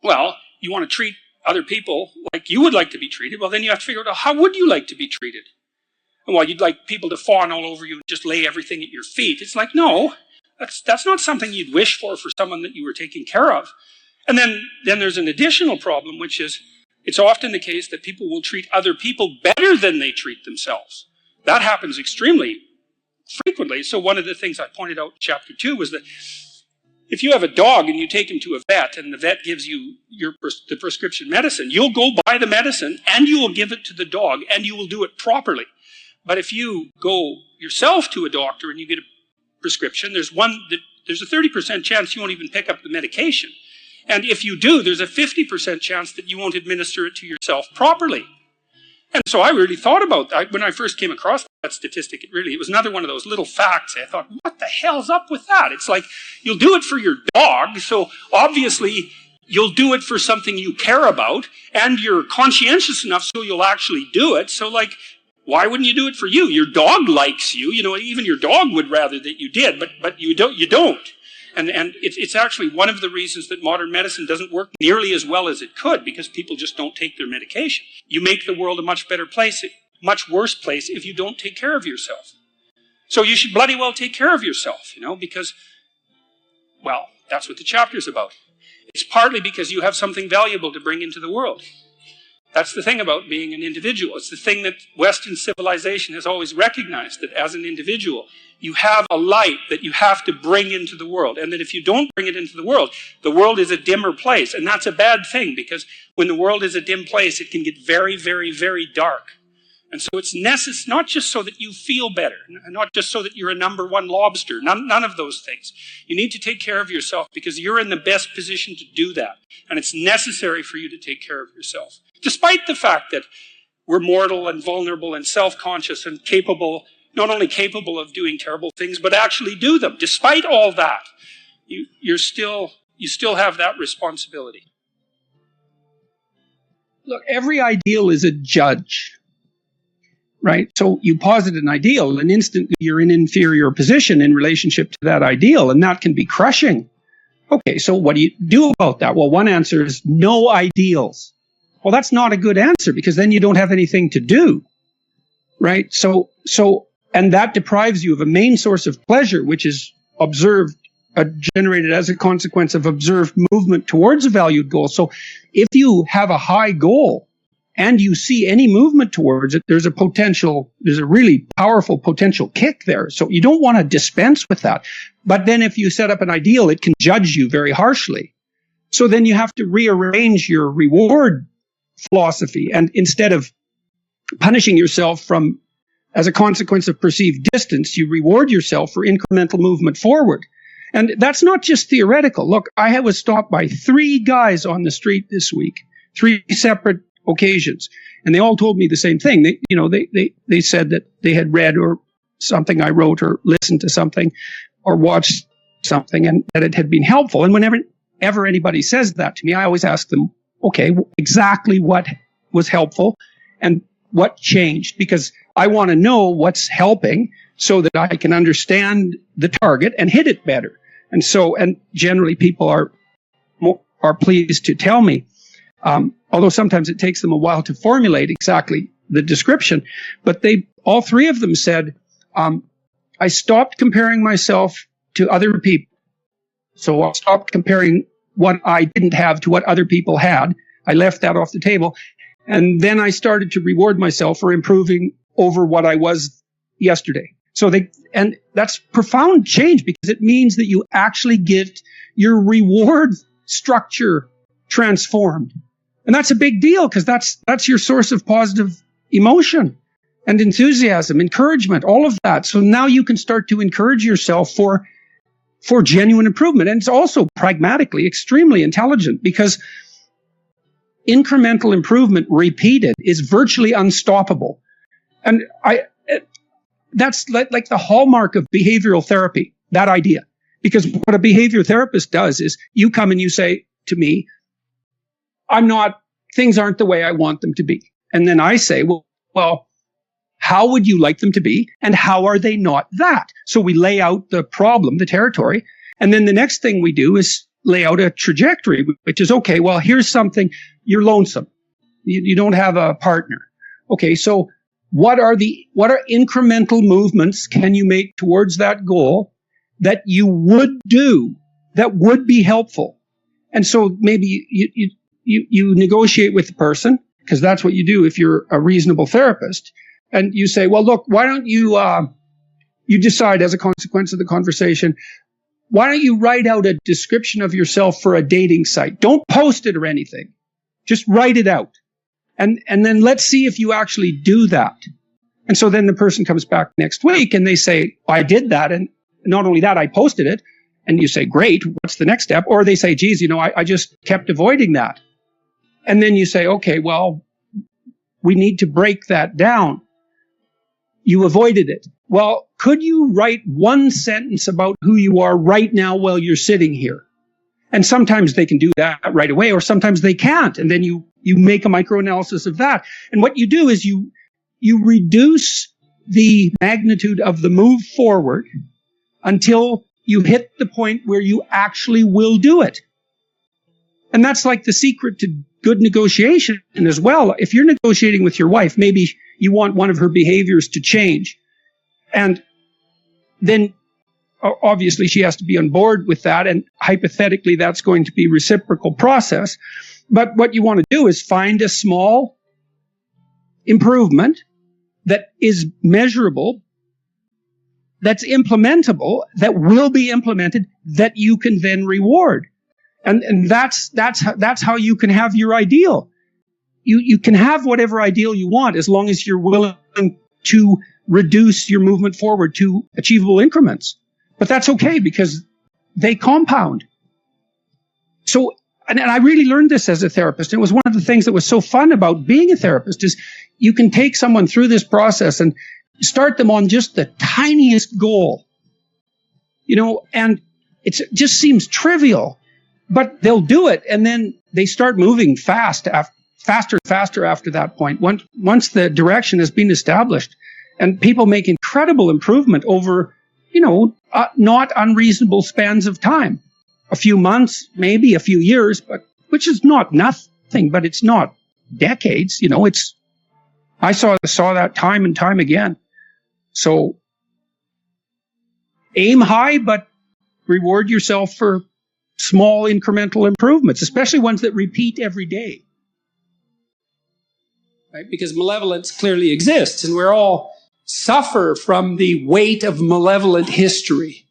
Well, you want to treat other people like you would like to be treated. Well, then you have to figure out, how would you like to be treated? Well, you'd like people to fawn all over you and just lay everything at your feet. It's like, no, that's not something you'd wish for someone that you were taking care of. And then there's an additional problem, which is it's often the case that people will treat other people better than they treat themselves. That happens extremely frequently. So one of the things I pointed out in chapter 2 was that if you have a dog and you take him to a vet and the vet gives you the prescription medicine, you'll go buy the medicine and you will give it to the dog and you will do it properly. But if you go yourself to a doctor and you get a prescription, there's a 30% chance you won't even pick up the medication. And if you do, there's a 50% chance that you won't administer it to yourself properly. And so I really thought about that. When I first came across that statistic, it was another one of those little facts. I thought, what the hell's up with that? It's like, you'll do it for your dog, so obviously you'll do it for something you care about, and you're conscientious enough so you'll actually do it. So like, why wouldn't you do it for you? Your dog likes you. Even your dog would rather that you did, but you don't. And it's actually one of the reasons that modern medicine doesn't work nearly as well as it could, because people just don't take their medication. You make the world a much better place, much worse place if you don't take care of yourself. So you should bloody well take care of yourself, because, well, that's what the chapter's about. It's partly because you have something valuable to bring into the world. That's the thing about being an individual. It's the thing that Western civilization has always recognized, that as an individual, you have a light that you have to bring into the world. And that if you don't bring it into the world is a dimmer place. And that's a bad thing, because when the world is a dim place, it can get very, very, very dark. And so it's necessary, not just so that you feel better, not just so that you're a number one lobster, none of those things. You need to take care of yourself because you're in the best position to do that. And it's necessary for you to take care of yourself. Despite the fact that we're mortal and vulnerable and self-conscious and capable, not only capable of doing terrible things, but actually do them. Despite all that, you still have that responsibility. Look, every ideal is a judge, right? So you posit an ideal and instantly you're in inferior position in relationship to that ideal, and that can be crushing. Okay, so what do you do about that? Well, one answer is no ideals. Well, that's not a good answer, because then you don't have anything to do, right? And that deprives you of a main source of pleasure, which is generated as a consequence of observed movement towards a valued goal. So if you have a high goal and you see any movement towards it, there's a really powerful potential kick there. So you don't want to dispense with that. But then if you set up an ideal, it can judge you very harshly. So then you have to rearrange your reward philosophy. And instead of punishing yourself as a consequence of perceived distance, you reward yourself for incremental movement forward. And that's not just theoretical. Look, I was stopped by 3 guys on the street this week, 3 separate occasions. And they all told me the same thing. They said that they had read or something I wrote or listened to something or watched something and that it had been helpful. And whenever anybody says that to me, I always ask them, okay, exactly what was helpful and what changed, because I want to know what's helping so that I can understand the target and hit it better. And generally people are pleased to tell me, although sometimes it takes them a while to formulate exactly the description, but all 3 of them said, I stopped comparing myself to other people. So I stopped comparing what I didn't have to what other people had. I left that off the table. And then I started to reward myself for improving over what I was yesterday. And that's profound change, because it means that you actually get your reward structure transformed. And that's a big deal, because that's your source of positive emotion and enthusiasm, encouragement, all of that. So now you can start to encourage yourself for genuine improvement. And it's also pragmatically extremely intelligent, because incremental improvement repeated is virtually unstoppable. And that's like the hallmark of behavioral therapy, that idea. Because what a behavior therapist does is you come and you say to me, things aren't the way I want them to be. And then I say, well, how would you like them to be? And how are they not that? So we lay out the problem, the territory. And then the next thing we do is lay out a trajectory, which is, okay, well, here's something. You're lonesome. You don't have a partner. Okay, so what are incremental movements can you make towards that goal that you would do that would be helpful? And so maybe you negotiate with the person, because that's what you do if you're a reasonable therapist. And you say, well, look, why don't you decide as a consequence of the conversation, why don't you write out a description of yourself for a dating site? Don't post it or anything. Just write it out. And then let's see if you actually do that. And so then the person comes back next week and they say, I did that. And not only that, I posted it. And you say, great, what's the next step? Or they say, geez, I just kept avoiding that. And then you say, okay, well, we need to break that down. You avoided it. Well, could you write one sentence about who you are right now while you're sitting here? And sometimes they can do that right away, or sometimes they can't. And then you make a microanalysis of that. And what you do is you reduce the magnitude of the move forward until you hit the point where you actually will do it. And that's like the secret to good negotiation as well. If you're negotiating with your wife, maybe you want one of her behaviors to change. And then obviously she has to be on board with that. And hypothetically, that's going to be a reciprocal process. But what you want to do is find a small improvement that is measurable, that's implementable, that will be implemented, that you can then reward. And that's how you can have your ideal. You can have whatever ideal you want as long as you're willing to reduce your movement forward to achievable increments. But that's okay because they compound. So, and I really learned this as a therapist. And it was one of the things that was so fun about being a therapist is you can take someone through this process and start them on just the tiniest goal. And it just seems trivial, but they'll do it. And then they start moving faster after that point. Once the direction has been established, and people make incredible improvement over, not unreasonable spans of time. A few months, maybe a few years, but which is not nothing, but it's not decades. I saw that time and time again. So aim high, but reward yourself for small incremental improvements, especially ones that repeat every day. Right? Because malevolence clearly exists, and we're all suffer from the weight of malevolent history,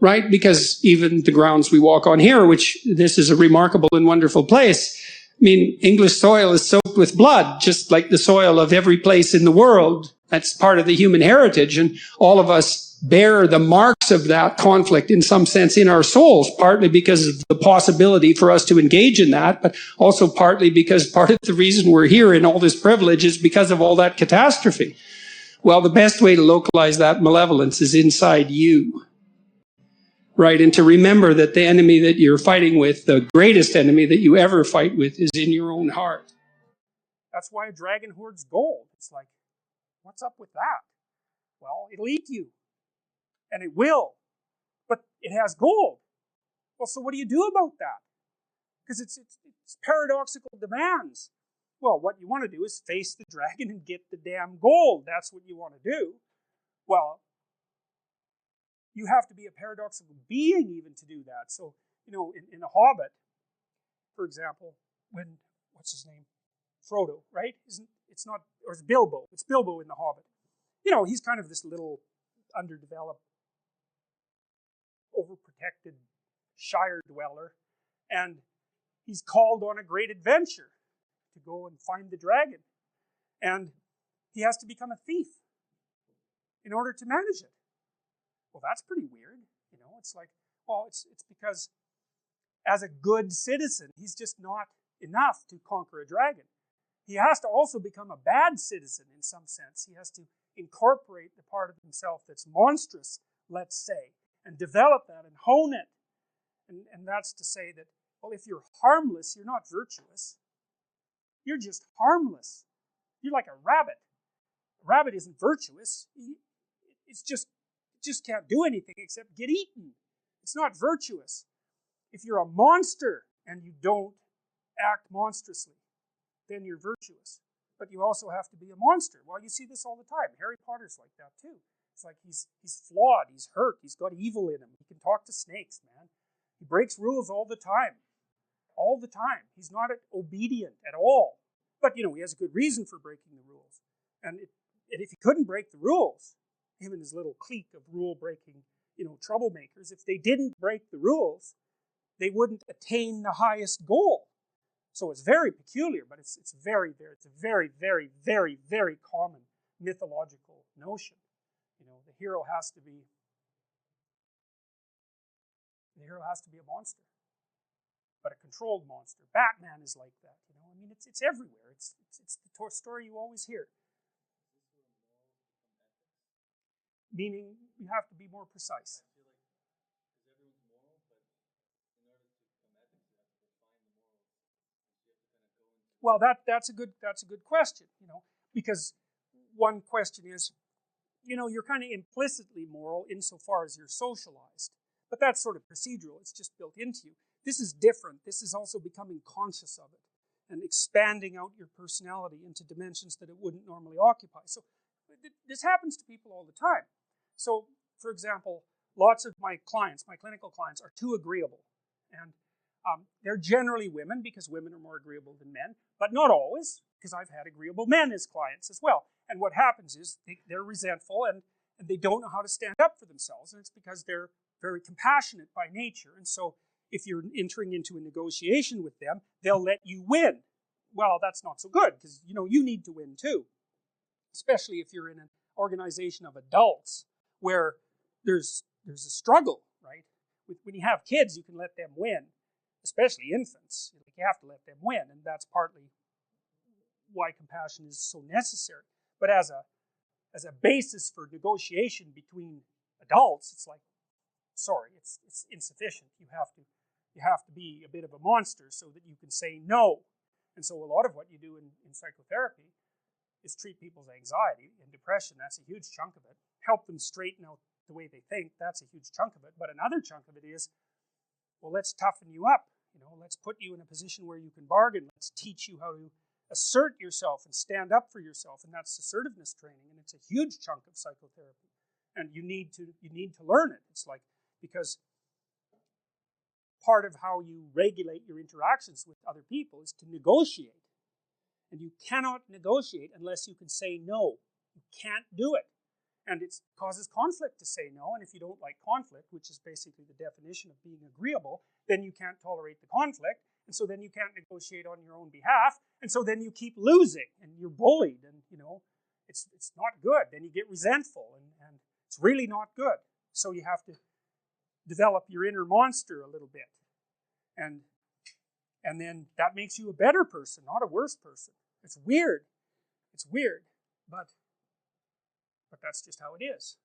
right? Because even the grounds we walk on here, which this is a remarkable and wonderful place. I mean, English soil is soaked with blood, just like the soil of every place in the world. That's part of the human heritage, and all of us bear the marks of that conflict in some sense in our souls, partly because of the possibility for us to engage in that, but also partly because part of the reason we're here in all this privilege is because of all that catastrophe. Well, the best way to localize that malevolence is inside you, right? And to remember that the enemy that you're fighting with, the greatest enemy that you ever fight with, is in your own heart. That's why a dragon hoards gold. It's like, what's up with that? Well, it'll eat you. And it will. But it has gold. Well, so what do you do about that? Because it's paradoxical demands. Well, what you want to do is face the dragon and get the damn gold. That's what you want to do. Well, you have to be a paradoxical being even to do that. So, in The Hobbit, for example, what's his name? Frodo, right? It's Bilbo. It's Bilbo in The Hobbit. He's kind of this little underdeveloped, overprotected Shire dweller, and he's called on a great adventure to go and find the dragon. And he has to become a thief in order to manage it. Well, that's pretty weird. It's like, well, it's because as a good citizen, he's just not enough to conquer a dragon. He has to also become a bad citizen in some sense. He has to incorporate the part of himself that's monstrous, let's say, and develop that and hone it. And that's to say that, well, if you're harmless, you're not virtuous. You're just harmless. You're like a rabbit. A rabbit isn't virtuous. It just can't do anything except get eaten. It's not virtuous. If you're a monster and you don't act monstrously, then you're virtuous. But you also have to be a monster. Well, you see this all the time. Harry Potter's like that too. It's like he's flawed, he's hurt, he's got evil in him. He can talk to snakes, man. He breaks rules all the time. All the time. He's not obedient at all. But, he has a good reason for breaking the rules. And if he couldn't break the rules, him and his little clique of rule-breaking, troublemakers, if they didn't break the rules, they wouldn't attain the highest goal. So it's very peculiar, but it's a very, very, very, very common mythological notion. The hero has to be a monster, but a controlled monster. Batman is like that. It's everywhere. It's the story you always hear. Meaning, you have to be more precise. Well, that's a good question, because one question is, you're kind of implicitly moral insofar as you're socialized, but that's sort of procedural. It's just built into you. This is different. This is also becoming conscious of it and expanding out your personality into dimensions that it wouldn't normally occupy. So this happens to people all the time. So, for example, lots of my clinical clients, are too agreeable, and they're generally women, because women are more agreeable than men, but not always, because I've had agreeable men as clients as well. And what happens is they're resentful and they don't know how to stand up for themselves, and it's because they're very compassionate by nature. And so if you're entering into a negotiation with them, they'll let you win. Well, that's not so good, because you need to win too, especially if you're in an organization of adults where there's a struggle, right? When you have kids, you can let them win. Especially infants, you have to let them win, and that's partly why compassion is so necessary. But as a basis for negotiation between adults, it's like, sorry, it's insufficient. You have to be a bit of a monster so that you can say no. And so a lot of what you do in psychotherapy is treat people's anxiety and depression. That's a huge chunk of it. Help them straighten out the way they think. That's a huge chunk of it. But another chunk of it is, well, let's toughen you up. Let's put you in a position where you can bargain. Let's teach you how to assert yourself and stand up for yourself, and that's assertiveness training, and it's a huge chunk of psychotherapy. And you need to learn it. It's like, because part of how you regulate your interactions with other people is to negotiate. And you cannot negotiate unless you can say no. You can't do it. And it causes conflict to say no, and if you don't like conflict, which is basically the definition of being agreeable, then you can't tolerate the conflict, and so then you can't negotiate on your own behalf, and so then you keep losing, and you're bullied, and it's not good. Then you get resentful, and it's really not good. So you have to develop your inner monster a little bit, and then that makes you a better person, not a worse person. It's weird, but that's just how it is.